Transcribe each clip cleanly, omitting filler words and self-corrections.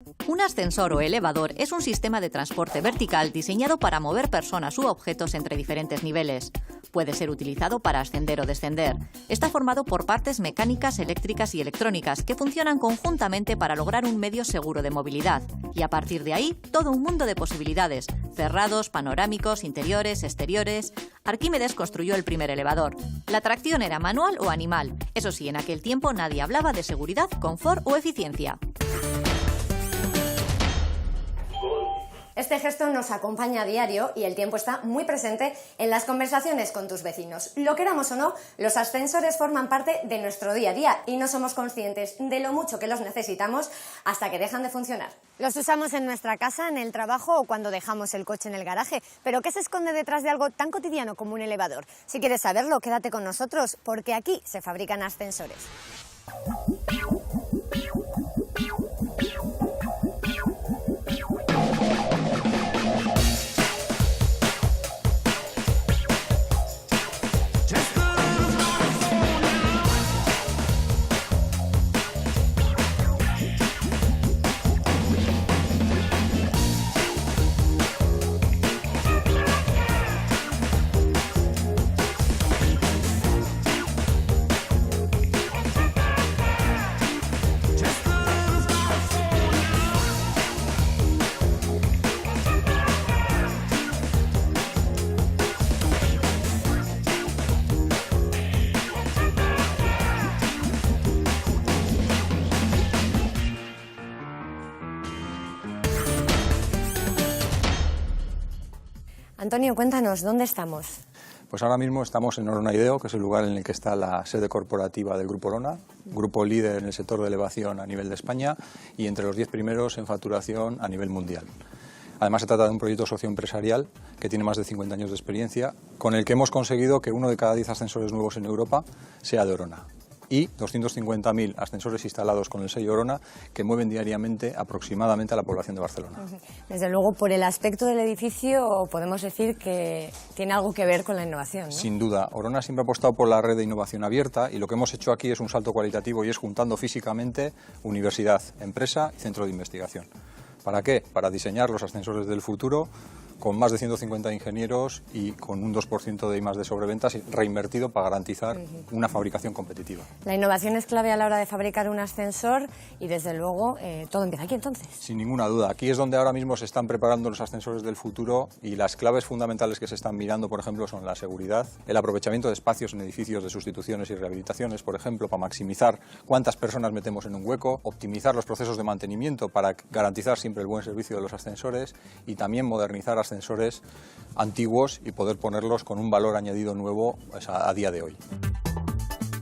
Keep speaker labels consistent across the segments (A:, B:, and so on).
A: Un ascensor o elevador es un sistema de transporte vertical diseñado para mover personas u objetos entre diferentes niveles. Puede ser utilizado para ascender o descender. Está formado por partes mecánicas, eléctricas y electrónicas que funcionan conjuntamente para lograr un medio seguro de movilidad. Y a partir de ahí, todo un mundo de posibilidades. Cerrados, panorámicos, interiores, exteriores. Arquímedes construyó el primer elevador. La tracción era manual o animal. Eso sí, en aquel tiempo nadie hablaba de seguridad, confort o eficiencia.
B: Este gesto nos acompaña a diario y el tiempo está muy presente en las conversaciones con tus vecinos. Lo queramos o no, los ascensores forman parte de nuestro día a día y no somos conscientes de lo mucho que los necesitamos hasta que dejan de funcionar. Los usamos en nuestra casa, en el trabajo o cuando dejamos el coche en el garaje. ¿Pero qué se esconde detrás de algo tan cotidiano como un elevador? Si quieres saberlo, quédate con nosotros, porque aquí se fabrican ascensores. Antonio, cuéntanos, ¿dónde estamos?
C: Pues ahora mismo estamos en Orona Ideo, que es el lugar en el que está la sede corporativa del Grupo Orona, grupo líder en el sector de elevación a nivel de España y entre los 10 primeros en facturación a nivel mundial. Además, se trata de un proyecto socioempresarial que tiene más de 50 años de experiencia, con el que hemos conseguido que 1 de cada 10 ascensores nuevos en Europa sea de Orona. Y 250.000 ascensores instalados con el sello Orona que mueven diariamente aproximadamente a la población de Barcelona.
B: Desde luego, por el aspecto del edificio podemos decir que tiene algo que ver con la innovación, ¿no?
C: Sin duda, Orona siempre ha apostado por la red de innovación abierta y lo que hemos hecho aquí es un salto cualitativo y es juntando físicamente universidad, empresa y centro de investigación. ¿Para qué? Para diseñar los ascensores del futuro con más de 150 ingenieros y con un 2% de I+D sobreventas reinvertido para garantizar una fabricación competitiva.
B: La innovación es clave a la hora de fabricar un ascensor y desde luego todo empieza aquí entonces.
C: Sin ninguna duda, aquí es donde ahora mismo se están preparando los ascensores del futuro y las claves fundamentales que se están mirando, por ejemplo, son la seguridad, el aprovechamiento de espacios en edificios de sustituciones y rehabilitaciones, por ejemplo, para maximizar cuántas personas metemos en un hueco, optimizar los procesos de mantenimiento para garantizar siempre el buen servicio de los ascensores y también modernizar ascensores antiguos y poder ponerlos con un valor añadido nuevo a día de hoy.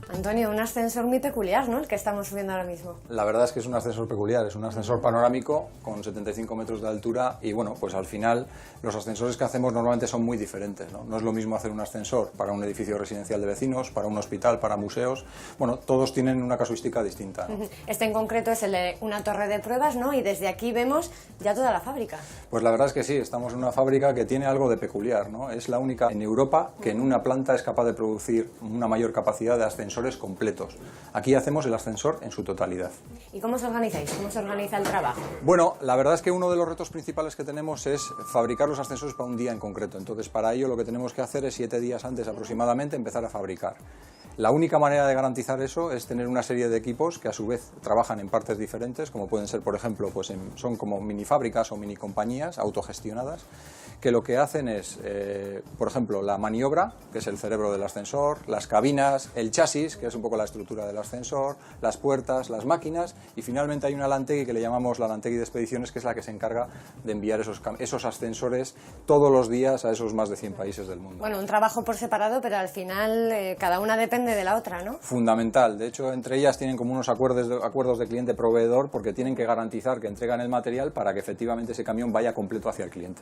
B: Antonio, un ascensor muy peculiar, ¿no?, el que estamos subiendo ahora mismo.
C: La verdad es que es un ascensor peculiar, es un ascensor panorámico con 75 metros de altura y bueno, pues al final los ascensores que hacemos normalmente son muy diferentes, ¿no? No es lo mismo hacer un ascensor para un edificio residencial de vecinos, para un hospital, para museos, bueno, todos tienen una casuística distinta, ¿no?
B: Este en concreto es el de una torre de pruebas, ¿no?, y desde aquí vemos ya toda la fábrica.
C: Pues la verdad es que sí, estamos en una fábrica que tiene algo de peculiar, ¿no? Es la única en Europa que en una planta es capaz de producir una mayor capacidad de ascensores completos. Aquí hacemos el ascensor en su totalidad.
B: ¿Y cómo os organizáis? ¿Cómo se organiza el trabajo?
C: Bueno, la verdad es que uno de los retos principales que tenemos es fabricar los ascensores para un día en concreto. Entonces, para ello lo que tenemos que hacer es 7 días antes aproximadamente empezar a fabricar. La única manera de garantizar eso es tener una serie de equipos que a su vez trabajan en partes diferentes, como pueden ser, por ejemplo, pues son como mini fábricas o mini compañías autogestionadas, que lo que hacen es, por ejemplo, la maniobra, que es el cerebro del ascensor, las cabinas, el chasis, que es un poco la estructura del ascensor, las puertas, las máquinas, y finalmente hay una Lantegui que le llamamos la Lantegui de Expediciones, que es la que se encarga de enviar esos ascensores todos los días a esos más de 100 países del mundo.
B: Bueno, un trabajo por separado, pero al final cada una depende de la otra, ¿no?
C: Fundamental. De hecho, entre ellas tienen como unos acuerdos de cliente-proveedor porque tienen que garantizar que entregan el material para que efectivamente ese camión vaya completo hacia el cliente.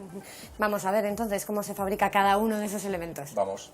B: Vamos a ver entonces cómo se fabrica cada uno de esos elementos.
C: Vamos.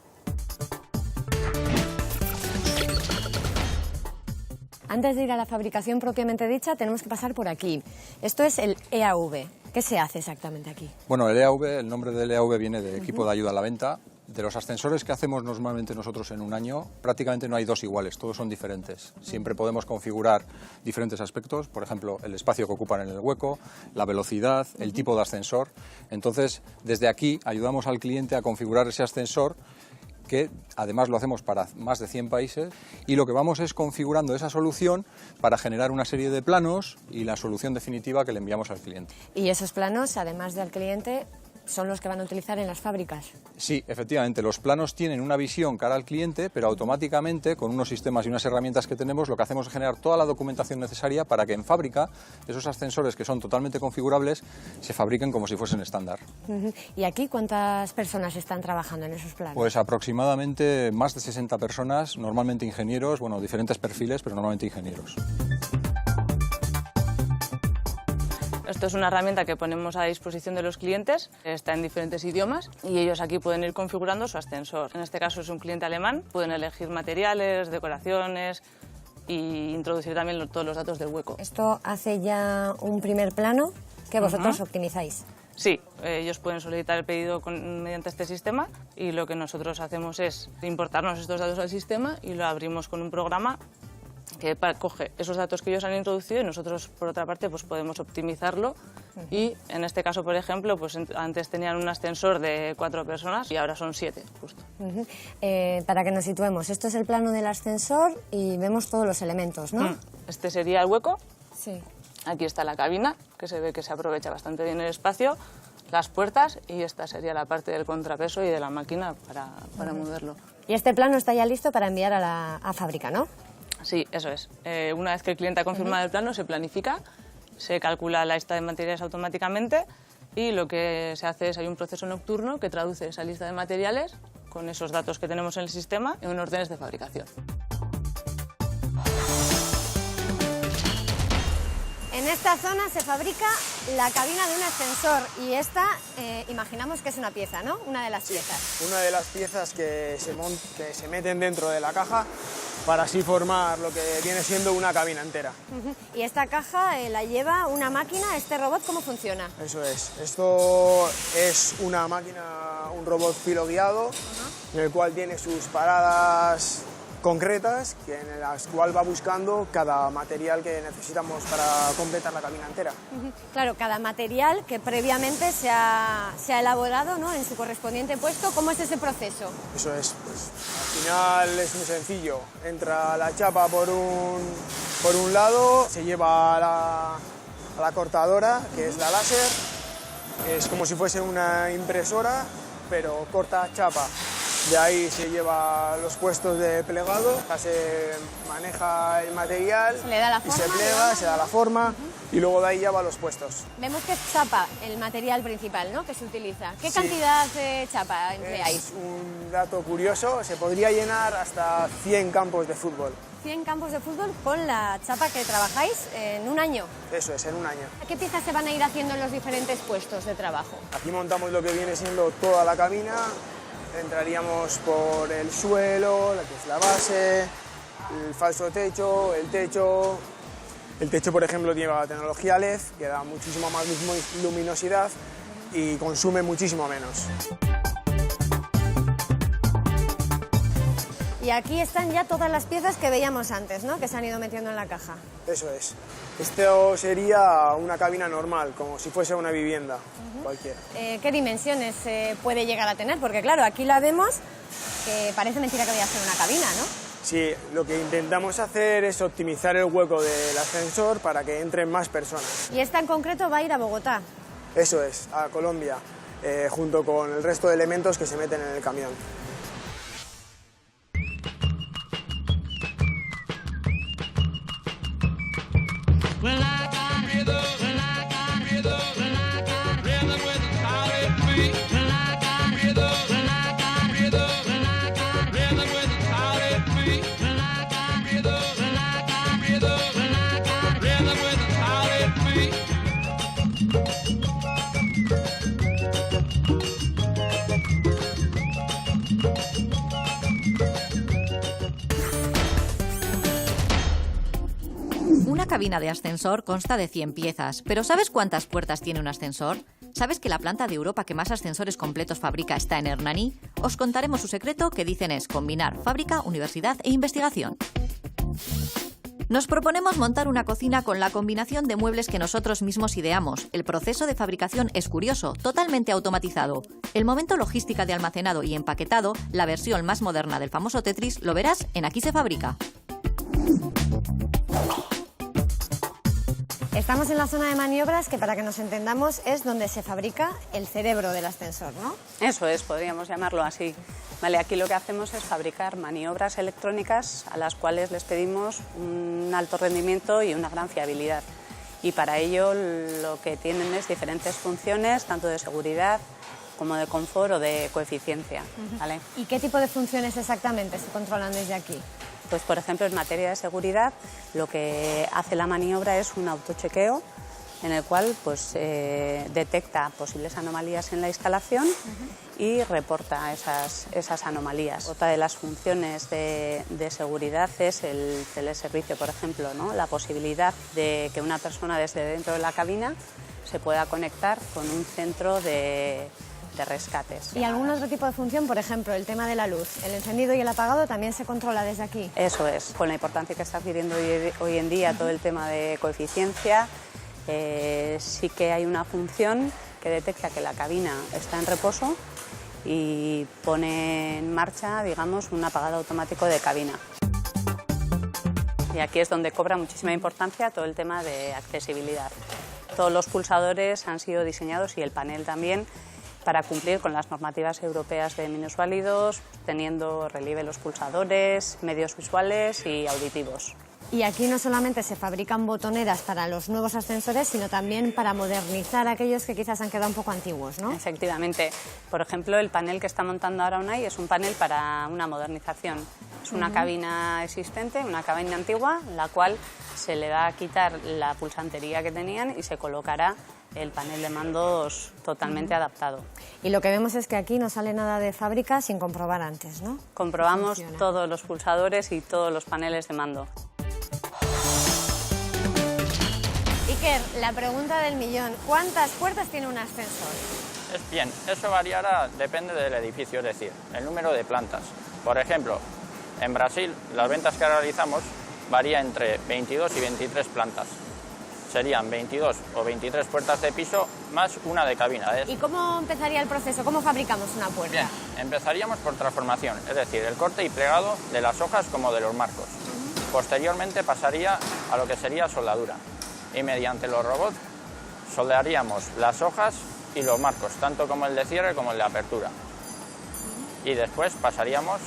B: Antes de ir a la fabricación propiamente dicha, tenemos que pasar por aquí. Esto es el EAV. ¿Qué se hace exactamente aquí?
C: Bueno, el EAV, el nombre del EAV viene de Equipo de Ayuda a la Venta. De los ascensores que hacemos normalmente nosotros en un año, prácticamente no hay dos iguales, todos son diferentes. Siempre podemos configurar diferentes aspectos, por ejemplo, el espacio que ocupan en el hueco, la velocidad, el tipo de ascensor. Entonces, desde aquí ayudamos al cliente a configurar ese ascensor, que además lo hacemos para más de 100 países, y lo que vamos es configurando esa solución para generar una serie de planos y la solución definitiva que le enviamos al cliente.
B: Y esos planos, además del cliente, son los que van a utilizar en las fábricas.
C: Sí, efectivamente, los planos tienen una visión cara al cliente, pero automáticamente, con unos sistemas y unas herramientas que tenemos, lo que hacemos es generar toda la documentación necesaria para que en fábrica esos ascensores, que son totalmente configurables, se fabriquen como si fuesen estándar.
B: ¿Y aquí cuántas personas están trabajando en esos planos?
C: Pues aproximadamente más de 60 personas, normalmente ingenieros, bueno, diferentes perfiles, pero normalmente ingenieros.
D: Esto es una herramienta que ponemos a disposición de los clientes, está en diferentes idiomas y ellos aquí pueden ir configurando su ascensor. En este caso es un cliente alemán, pueden elegir materiales, decoraciones e introducir también todos los datos del hueco.
B: Esto hace ya un primer plano que vosotros optimizáis.
D: Sí, ellos pueden solicitar el pedido mediante este sistema y lo que nosotros hacemos es importarnos estos datos al sistema y lo abrimos con un programa que coge esos datos que ellos han introducido y nosotros, por otra parte, pues podemos optimizarlo. Y en este caso, por ejemplo, pues antes tenían un ascensor de 4 personas y ahora son 7, justo.
B: Para que nos situemos, esto es el plano del ascensor y vemos todos los elementos, ¿no?
D: Este sería el hueco.
B: Sí.
D: Aquí está la cabina, que se ve que se aprovecha bastante bien el espacio, las puertas, y esta sería la parte del contrapeso y de la máquina para moverlo.
B: Y este plano está ya listo para enviar a la fábrica, ¿no?
D: Sí, eso es. Una vez que el cliente ha confirmado el plano, se planifica, se calcula la lista de materiales automáticamente y lo que se hace es, hay un proceso nocturno que traduce esa lista de materiales con esos datos que tenemos en el sistema en órdenes de fabricación.
B: En esta zona se fabrica la cabina de un ascensor y esta imaginamos que es una pieza, ¿no? Una de las piezas.
E: Una de las piezas que se meten dentro de la caja para así formar lo que viene siendo una cabina entera.
B: Y esta caja la lleva una máquina, ¿este robot cómo funciona?
E: Eso es. Esto es una máquina, un robot filoguiado, en el cual tiene sus paradas concretas, en las cuales va buscando cada material que necesitamos para completar la cabina entera.
B: Claro, cada material que previamente se ha elaborado, ¿no?, en su correspondiente puesto. ¿Cómo es ese proceso?
E: Eso es, pues al final es muy sencillo. Entra la chapa por un lado, se lleva a la cortadora, que es la láser. Es como si fuese una impresora, pero corta chapa. De ahí se lleva los puestos de plegado, se maneja el material,
B: se le da la
E: y
B: forma,
E: se plega, se da la forma y luego de ahí ya va a los puestos.
B: Vemos que es chapa el material principal, ¿no?, que se utiliza. ¿Qué
E: Sí.
B: cantidad de chapa empleáis?
E: Es un dato curioso, se podría llenar hasta 100 campos de fútbol.
B: 100 campos de fútbol con la chapa que trabajáis en un año.
E: Eso es, en un año.
B: ¿Qué piezas se van a ir haciendo en los diferentes puestos de trabajo?
E: Aquí montamos lo que viene siendo toda la cabina. Entraríamos por el suelo, la que es la base, el falso techo, el techo. El techo, por ejemplo, lleva tecnología LED, que da muchísima más luminosidad y consume muchísimo menos.
B: Y aquí están ya todas las piezas que veíamos antes, ¿no?, que se han ido metiendo en la caja.
E: Eso es. Esto sería una cabina normal, como si fuese una vivienda cualquiera.
B: ¿Qué dimensiones puede llegar a tener? Porque claro, aquí la vemos, que parece mentira que vaya a ser una cabina, ¿no?
E: Sí, lo que intentamos hacer es optimizar el hueco del ascensor para que entren más personas.
B: Y esta en concreto va a ir a Bogotá.
E: Eso es, a Colombia, junto con el resto de elementos que se meten en el camión.
A: Una cabina de ascensor consta de 100 piezas, pero ¿sabes cuántas puertas tiene un ascensor? ¿Sabes que la planta de Europa que más ascensores completos fabrica está en Hernani? Os contaremos su secreto, que dicen es combinar fábrica, universidad e investigación. Nos proponemos montar una cocina con la combinación de muebles que nosotros mismos ideamos. El proceso de fabricación es curioso, totalmente automatizado. El momento logística de almacenado y empaquetado, la versión más moderna del famoso Tetris, lo verás en Aquí se fabrica.
B: Estamos en la zona de maniobras, que para que nos entendamos es donde se fabrica el cerebro del ascensor, ¿no?
F: Eso es, podríamos llamarlo así. Vale, aquí lo que hacemos es fabricar maniobras electrónicas a las cuales les pedimos un alto rendimiento y una gran fiabilidad. Y para ello lo que tienen es diferentes funciones, tanto de seguridad como de confort o de coeficiencia. ¿Vale?
B: ¿Y qué tipo de funciones exactamente se controlan desde aquí?
F: Pues, por ejemplo, en materia de seguridad, lo que hace la maniobra es un autochequeo en el cual pues, detecta posibles anomalías en la instalación y reporta esas anomalías. Otra de las funciones de seguridad es el teleservicio, por ejemplo, ¿no? La posibilidad de que una persona desde dentro de la cabina se pueda conectar con un centro de rescates.
B: ¿Y algún otro tipo de función? Por ejemplo, el tema de la luz, el encendido y el apagado también se controla desde aquí.
F: Eso es, con la importancia que está adquiriendo hoy en día todo el tema de coeficiencia, sí que hay una función que detecta que la cabina está en reposo y pone en marcha, digamos, un apagado automático de cabina. Y aquí es donde cobra muchísima importancia todo el tema de accesibilidad. Todos los pulsadores han sido diseñados, y el panel también, para cumplir con las normativas europeas de minusválidos, teniendo relieve los pulsadores, medios visuales y auditivos.
B: Y aquí no solamente se fabrican botoneras para los nuevos ascensores, sino también para modernizar aquellos que quizás han quedado un poco antiguos, ¿no?
F: Efectivamente. Por ejemplo, el panel que está montando ahora Unai es un panel para una modernización. Es una cabina existente, una cabina antigua, la cual se le va a quitar la pulsantería que tenían y se colocará el panel de mandos totalmente adaptado.
B: Y lo que vemos es que aquí no sale nada de fábrica sin comprobar antes, ¿no?
F: Comprobamos todos los pulsadores y todos los paneles de mando.
B: Iker, la pregunta del millón, ¿cuántas puertas tiene un ascensor?
G: Bien, eso variará, depende del edificio, es decir, el número de plantas. Por ejemplo, en Brasil las ventas que realizamos varía entre 22 y 23 plantas. Serían 22 o 23 puertas de piso más una de cabina.
B: ¿Y cómo empezaría el proceso? ¿Cómo fabricamos una puerta?
G: Bien, empezaríamos por transformación, es decir, el corte y plegado de las hojas como de los marcos. Posteriormente pasaría a lo que sería soldadura, y mediante los robots soldaríamos las hojas y los marcos, tanto como el de cierre como el de apertura. Y después pasaríamos,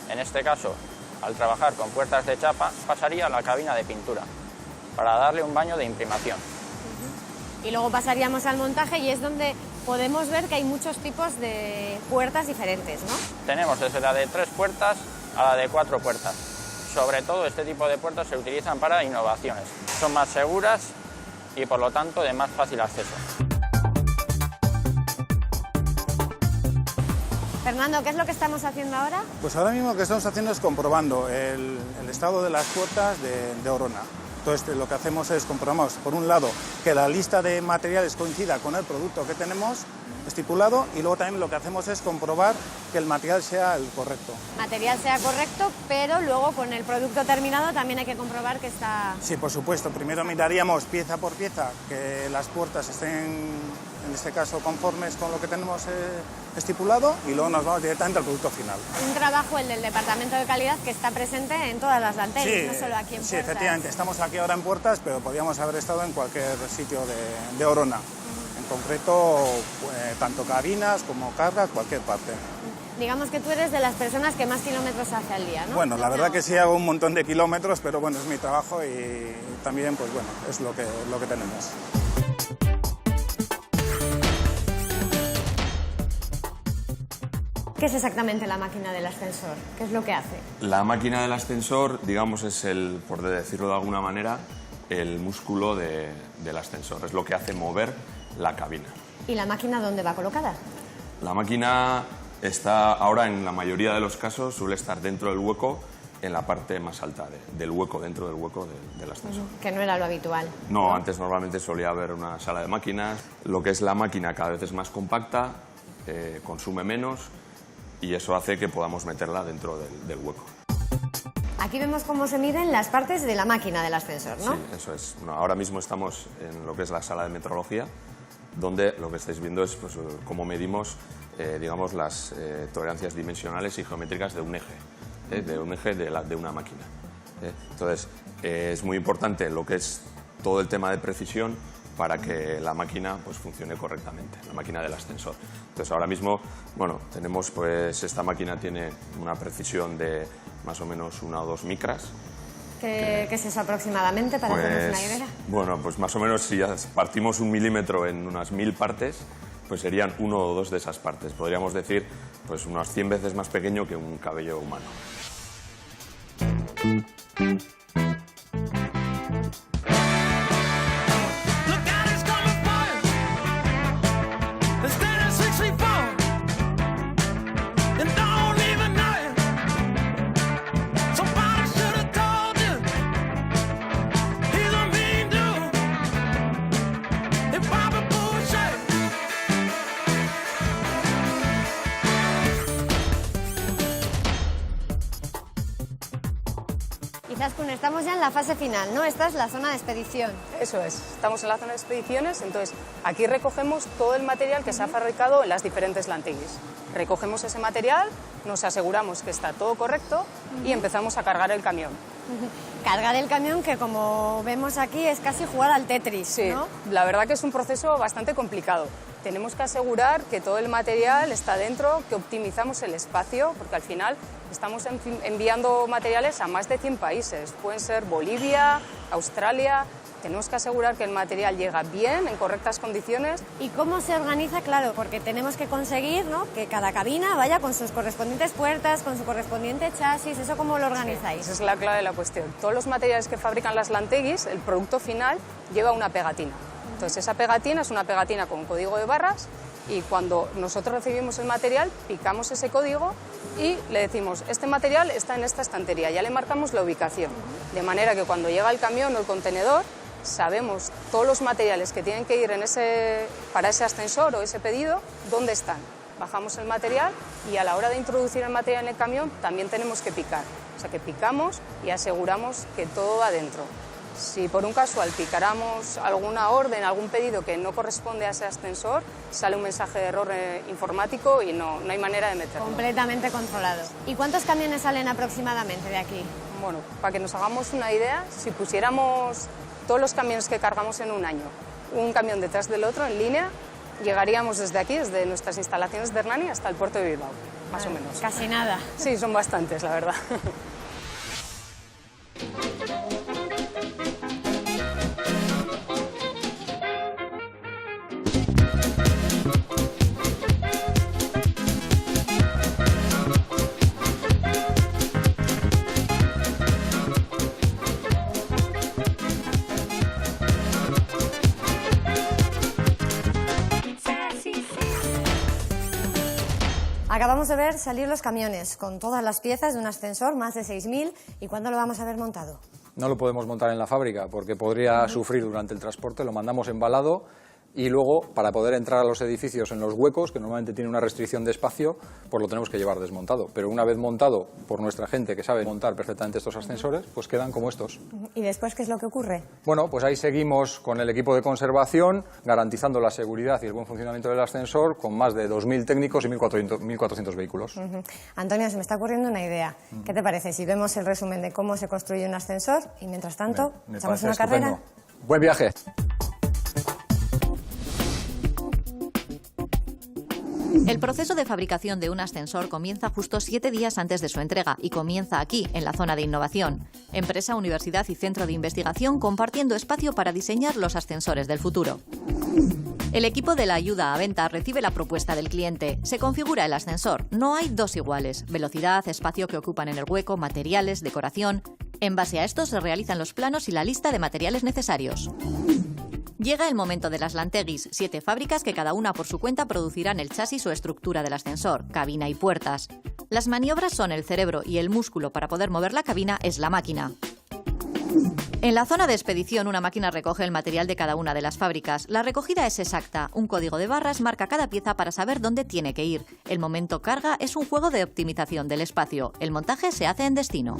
G: en este caso, al trabajar con puertas de chapa, pasaría a la cabina de pintura, para darle un baño de imprimación.
B: Y luego pasaríamos al montaje, y es donde podemos ver que hay muchos tipos de puertas diferentes, ¿no?
G: Tenemos desde la de 3 puertas a la de 4 puertas. Sobre todo este tipo de puertas se utilizan para innovaciones. Son más seguras y por lo tanto de más fácil acceso.
B: Fernando, ¿qué es lo que estamos haciendo ahora?
H: Pues ahora mismo lo que estamos haciendo es comprobando el estado de las puertas de Orona. Entonces lo que hacemos es comprobamos, por un lado, que la lista de materiales coincida con el producto que tenemos estipulado, y luego también lo que hacemos es comprobar que el material sea el correcto.
B: Material sea correcto, pero luego con el producto terminado también hay que comprobar que está...
H: Sí, por supuesto. Primero miraríamos pieza por pieza que las puertas estén, en este caso, conformes con lo que tenemos estipulado, y luego nos vamos directamente al producto final.
B: Un trabajo, el del Departamento de Calidad, que está presente en todas las lanterías,
H: sí,
B: no solo aquí en Puertas.
H: Sí, efectivamente. Estamos aquí ahora en Puertas, pero podríamos haber estado en cualquier sitio de Orona. En concreto, tanto cabinas como cargas, cualquier parte.
B: Digamos que tú eres de las personas que más kilómetros hace al día, ¿no?
H: Bueno, la verdad que sí hago un montón de kilómetros, pero bueno, es mi trabajo y también, pues bueno, es lo que tenemos.
B: ¿Qué es exactamente la máquina del ascensor? ¿Qué es lo que hace?
I: La máquina del ascensor, digamos, es el, por decirlo de alguna manera, el músculo del ascensor. Es lo que hace mover la cabina.
B: ¿Y la máquina dónde va colocada?
I: La máquina está ahora, en la mayoría de los casos, suele estar dentro del hueco en la parte más alta del hueco, dentro del hueco del ascensor.
B: Que no era lo habitual.
I: No, antes normalmente solía haber una sala de máquinas. Lo que es la máquina cada vez es más compacta, consume menos y eso hace que podamos meterla dentro del hueco.
B: Aquí vemos cómo se miden las partes de la máquina del ascensor, ¿no?
I: Sí, eso es. Bueno, ahora mismo estamos en lo que es la sala de metrología, donde lo que estáis viendo es pues, cómo medimos digamos, las tolerancias dimensionales y geométricas de un eje, de una máquina. Entonces, es muy importante lo que es todo el tema de precisión para que la máquina pues, funcione correctamente, la máquina del ascensor. Entonces, ahora mismo, bueno, tenemos, pues, esta máquina tiene una precisión de más o menos 1 o 2 micras.
B: ¿Qué es eso aproximadamente, para hacernos una idea?
I: Bueno, pues más o menos si ya partimos 1 milímetro en unas 1000 partes, pues serían 1 o 2 de esas partes. Podríamos decir, pues unas 100 veces más pequeño que un cabello humano.
B: Izaskun, estamos ya en la fase final, ¿no? Esta es la zona de expedición.
F: Eso es, estamos en la zona de expediciones, entonces aquí recogemos todo el material que se ha fabricado en las diferentes lanteguis. Recogemos ese material, nos aseguramos que está todo correcto y empezamos a cargar el camión.
B: Cargar el camión, que como vemos aquí es casi jugar al Tetris,
F: sí,
B: ¿no?
F: La verdad que es un proceso bastante complicado. Tenemos que asegurar que todo el material está dentro, que optimizamos el espacio, porque al final estamos enviando materiales a más de 100 países. Pueden ser Bolivia, Australia. Tenemos que asegurar que el material llega bien, en correctas condiciones.
B: ¿Y cómo se organiza? Claro, porque tenemos que conseguir, ¿no?, que cada cabina vaya con sus correspondientes puertas, con su correspondiente chasis. ¿Eso cómo lo organizáis?
F: Sí, esa es la clave de la cuestión. Todos los materiales que fabrican las lanteguis, el producto final lleva una pegatina. Entonces esa pegatina es una pegatina con código de barras y cuando nosotros recibimos el material picamos ese código y le decimos este material está en esta estantería, ya le marcamos la ubicación, de manera que cuando llega el camión o el contenedor sabemos todos los materiales que tienen que ir para ese ascensor o ese pedido, dónde están. Bajamos el material y a la hora de introducir el material en el camión también tenemos que picar, o sea que picamos y aseguramos que todo va dentro. Si por un casual picáramos alguna orden, algún pedido que no corresponde a ese ascensor, sale un mensaje de error informático y no hay manera de meterlo.
B: Completamente controlado. ¿Y cuántos camiones salen aproximadamente de aquí?
F: Bueno, para que nos hagamos una idea, si pusiéramos todos los camiones que cargamos en un año, un camión detrás del otro en línea, llegaríamos desde aquí, desde nuestras instalaciones de Hernani hasta el puerto de Bilbao, más o menos.
B: Casi nada.
F: Sí, son bastantes, la verdad.
B: Acabamos de ver salir los camiones con todas las piezas de un ascensor, más de 6.000. ¿Y cuándo lo vamos a ver montado?
C: No lo podemos montar en la fábrica porque podría sufrir durante el transporte, lo mandamos embalado y luego para poder entrar a los edificios en los huecos, que normalmente tiene una restricción de espacio, pues lo tenemos que llevar desmontado. Pero una vez montado por nuestra gente que sabe montar perfectamente estos ascensores, pues quedan como estos.
B: ¿Y después qué es lo que ocurre?
C: Bueno, pues ahí seguimos con el equipo de conservación, garantizando la seguridad y el buen funcionamiento del ascensor, con más de 2.000 técnicos y 1.400 vehículos.
B: Antonio, se me está ocurriendo una idea. ¿Qué te parece si vemos el resumen de cómo se construye un ascensor y mientras tanto
C: Me
B: echamos
C: parece
B: una
C: estupendo.
B: carrera?
C: Buen viaje.
A: El proceso de fabricación de un ascensor comienza justo 7 días antes de su entrega y comienza aquí, en la zona de innovación. Empresa, universidad y centro de investigación compartiendo espacio para diseñar los ascensores del futuro. El equipo de la ayuda a venta recibe la propuesta del cliente. Se configura el ascensor. No hay dos iguales. Velocidad, espacio que ocupan en el hueco, materiales, decoración. En base a esto se realizan los planos y la lista de materiales necesarios. Llega el momento de las lanteguis, 7 fábricas que cada una por su cuenta producirán el chasis o estructura del ascensor, cabina y puertas. Las maniobras son el cerebro y el músculo para poder mover la cabina es la máquina. En la zona de expedición, una máquina recoge el material de cada una de las fábricas. La recogida es exacta. Un código de barras marca cada pieza para saber dónde tiene que ir. El momento carga es un juego de optimización del espacio. El montaje se hace en destino.